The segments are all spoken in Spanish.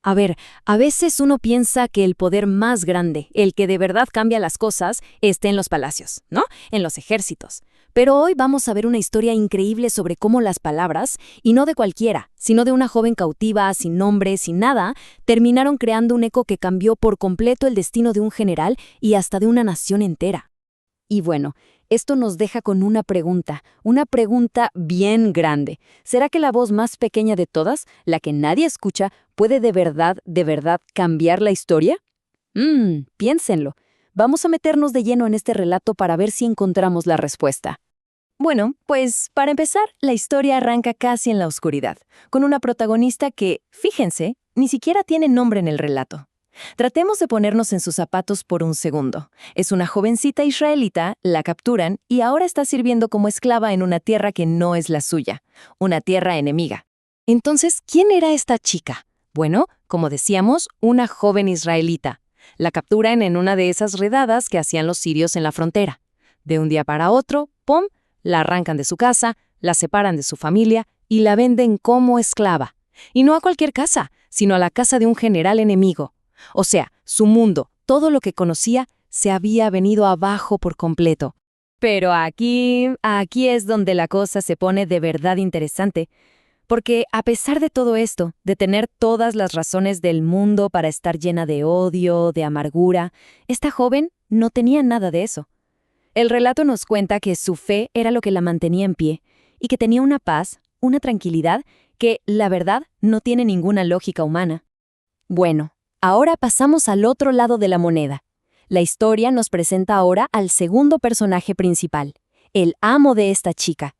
A ver, a veces uno piensa que el poder más grande, el que de verdad cambia las cosas, está en los palacios, ¿no? En los ejércitos. Pero hoy vamos a ver una historia increíble sobre cómo las palabras, y no de cualquiera, sino de una joven cautiva, sin nombre, sin nada, terminaron creando un eco que cambió por completo el destino de un general y hasta de una nación entera. Y bueno, esto nos deja con una pregunta bien grande. ¿Será que la voz más pequeña de todas, la que nadie escucha, puede de verdad cambiar la historia? Piénsenlo. Vamos a meternos de lleno en este relato para ver si encontramos la respuesta. Bueno, pues para empezar, la historia arranca casi en la oscuridad, con una protagonista que, fíjense, ni siquiera tiene nombre en el relato. Tratemos de ponernos en sus zapatos por un segundo. Es una jovencita israelita, la capturan y ahora está sirviendo como esclava en una tierra que no es la suya, una tierra enemiga. Entonces, ¿quién era esta chica? Bueno, como decíamos, una joven israelita. La capturan en una de esas redadas que hacían los sirios en la frontera. De un día para otro, ¡pum!, la arrancan de su casa, la separan de su familia y la venden como esclava. Y no a cualquier casa, sino a la casa de un general enemigo. O sea, su mundo, todo lo que conocía, se había venido abajo por completo. Pero aquí es donde la cosa se pone de verdad interesante, porque a pesar de todo esto, de tener todas las razones del mundo para estar llena de odio, de amargura, esta joven no tenía nada de eso. El relato nos cuenta que su fe era lo que la mantenía en pie, y que tenía una paz, una tranquilidad, que, la verdad, no tiene ninguna lógica humana. Bueno, ahora pasamos al otro lado de la moneda. La historia nos presenta ahora al segundo personaje principal, el amo de esta chica.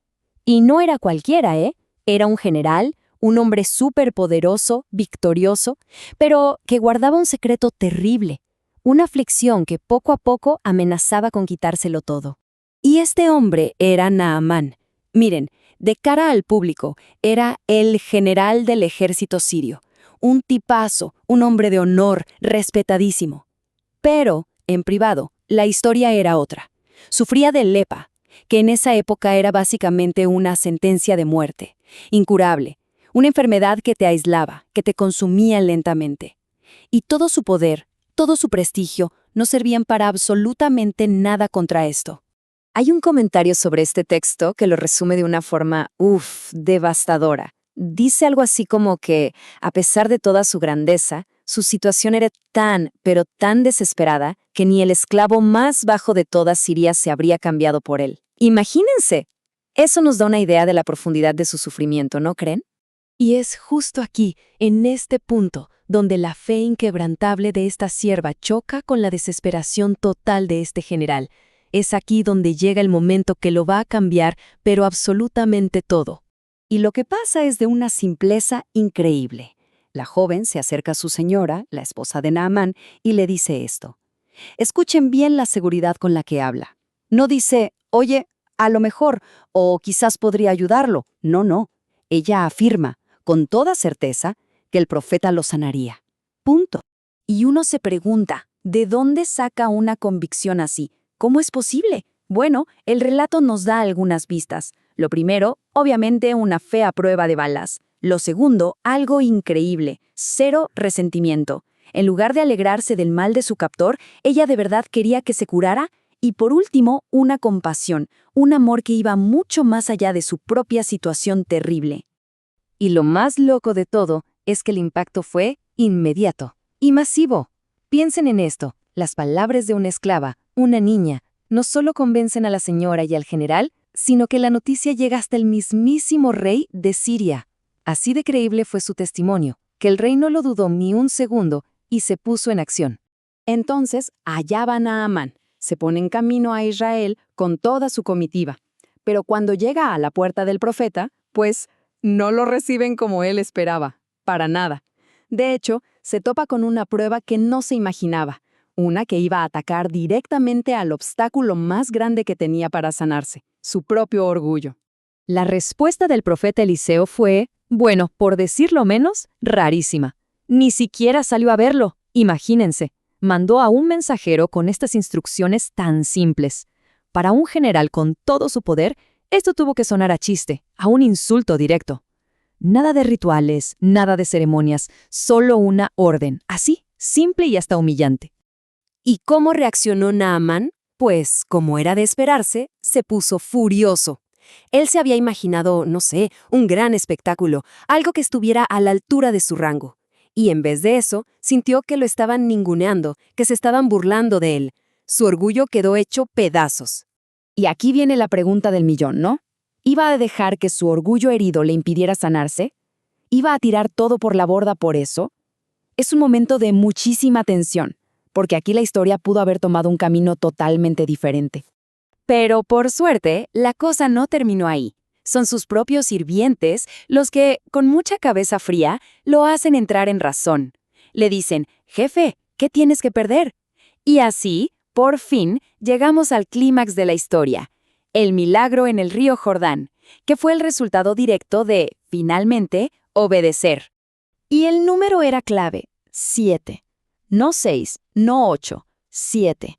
Y no era cualquiera, ¿eh? Era un general, un hombre superpoderoso, victorioso, pero que guardaba un secreto terrible, una aflicción que poco a poco amenazaba con quitárselo todo. Y este hombre era Naamán. Miren, de cara al público, era el general del ejército sirio. Un tipazo, un hombre de honor, respetadísimo. Pero, en privado, la historia era otra. Sufría de lepra, que en esa época era básicamente una sentencia de muerte, incurable, una enfermedad que te aislaba, que te consumía lentamente. Y todo su poder, todo su prestigio, no servían para absolutamente nada contra esto. Hay un comentario sobre este texto que lo resume de una forma, devastadora. Dice algo así como que, a pesar de toda su grandeza, su situación era tan, pero tan desesperada que ni el esclavo más bajo de toda Siria se habría cambiado por él. Imagínense. Eso nos da una idea de la profundidad de su sufrimiento, ¿no creen? Y es justo aquí, en este punto, donde la fe inquebrantable de esta sierva choca con la desesperación total de este general. Es aquí donde llega el momento que lo va a cambiar, pero absolutamente todo. Y lo que pasa es de una simpleza increíble. La joven se acerca a su señora, la esposa de Naamán, y le dice esto. Escuchen bien la seguridad con la que habla. No dice, oye, a lo mejor, o quizás podría ayudarlo. No. Ella afirma, con toda certeza, que el profeta lo sanaría. Punto. Y uno se pregunta, ¿de dónde saca una convicción así? ¿Cómo es posible? Bueno, el relato nos da algunas pistas. Lo primero, obviamente, una fe a prueba de balas. Lo segundo, algo increíble, 0 resentimiento. En lugar de alegrarse del mal de su captor, ella de verdad quería que se curara. Y por último, una compasión, un amor que iba mucho más allá de su propia situación terrible. Y lo más loco de todo es que el impacto fue inmediato y masivo. Piensen en esto, las palabras de una esclava, una niña, no solo convencen a la señora y al general, sino que la noticia llega hasta el mismísimo rey de Siria. Así de creíble fue su testimonio, que el rey no lo dudó ni un segundo y se puso en acción. Entonces, allá va Naamán, se pone en camino a Israel con toda su comitiva. Pero cuando llega a la puerta del profeta, pues no lo reciben como él esperaba, para nada. De hecho, se topa con una prueba que no se imaginaba, una que iba a atacar directamente al obstáculo más grande que tenía para sanarse, su propio orgullo. La respuesta del profeta Eliseo fue, bueno, por decirlo menos, rarísima. Ni siquiera salió a verlo, imagínense. Mandó a un mensajero con estas instrucciones tan simples. Para un general con todo su poder, esto tuvo que sonar a chiste, a un insulto directo. Nada de rituales, nada de ceremonias, solo una orden, así, simple y hasta humillante. ¿Y cómo reaccionó Naamán? Pues, como era de esperarse, se puso furioso. Él se había imaginado, no sé, un gran espectáculo, algo que estuviera a la altura de su rango. Y en vez de eso, sintió que lo estaban ninguneando, que se estaban burlando de él. Su orgullo quedó hecho pedazos. Y aquí viene la pregunta del millón, ¿no? ¿Iba a dejar que su orgullo herido le impidiera sanarse? ¿Iba a tirar todo por la borda por eso? Es un momento de muchísima tensión, porque aquí la historia pudo haber tomado un camino totalmente diferente. Pero, por suerte, la cosa no terminó ahí. Son sus propios sirvientes los que, con mucha cabeza fría, lo hacen entrar en razón. Le dicen, «Jefe, ¿qué tienes que perder?» Y así, por fin, llegamos al clímax de la historia, el milagro en el río Jordán, que fue el resultado directo de, finalmente, obedecer. Y el número era clave, 7. No 6, no 8, 7.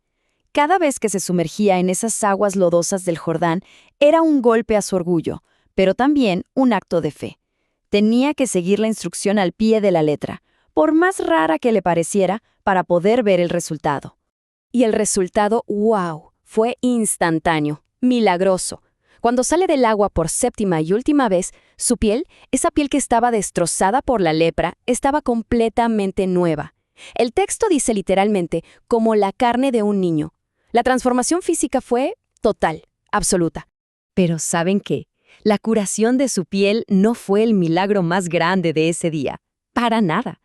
Cada vez que se sumergía en esas aguas lodosas del Jordán, era un golpe a su orgullo, pero también un acto de fe. Tenía que seguir la instrucción al pie de la letra, por más rara que le pareciera, para poder ver el resultado. Y el resultado, ¡wow!, fue instantáneo, milagroso. Cuando sale del agua por séptima y última vez, su piel, esa piel que estaba destrozada por la lepra, estaba completamente nueva. El texto dice literalmente, como la carne de un niño. La transformación física fue total, absoluta. Pero ¿saben qué? La curación de su piel no fue el milagro más grande de ese día. Para nada.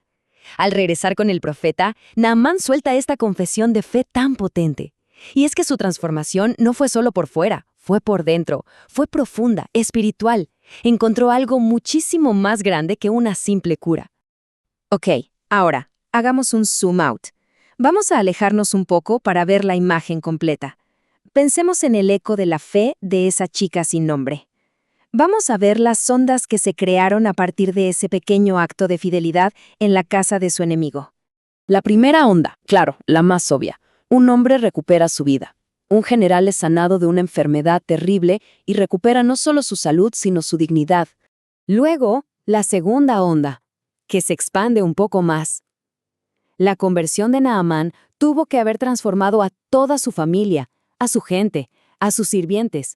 Al regresar con el profeta, Naamán suelta esta confesión de fe tan potente. Y es que su transformación no fue solo por fuera, fue por dentro, fue profunda, espiritual. Encontró algo muchísimo más grande que una simple cura. Ok, ahora, hagamos un zoom out. Vamos a alejarnos un poco para ver la imagen completa. Pensemos en el eco de la fe de esa chica sin nombre. Vamos a ver las ondas que se crearon a partir de ese pequeño acto de fidelidad en la casa de su enemigo. La primera onda, claro, la más obvia. Un hombre recupera su vida. Un general es sanado de una enfermedad terrible y recupera no solo su salud, sino su dignidad. Luego, la segunda onda, que se expande un poco más. La conversión de Naamán tuvo que haber transformado a toda su familia, a su gente, a sus sirvientes.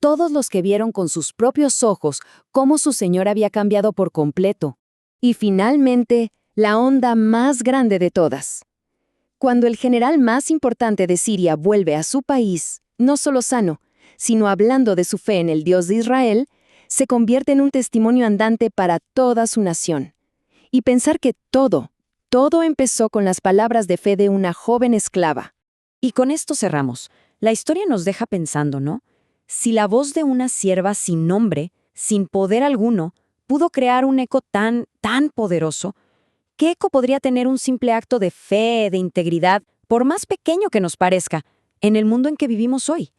Todos los que vieron con sus propios ojos cómo su señor había cambiado por completo. Y finalmente, la onda más grande de todas. Cuando el general más importante de Siria vuelve a su país, no solo sano, sino hablando de su fe en el Dios de Israel, se convierte en un testimonio andante para toda su nación. Y pensar que todo empezó con las palabras de fe de una joven esclava. Y con esto cerramos. La historia nos deja pensando, ¿no? Si la voz de una sierva sin nombre, sin poder alguno, pudo crear un eco tan poderoso, ¿qué eco podría tener un simple acto de fe, de integridad, por más pequeño que nos parezca, en el mundo en que vivimos hoy?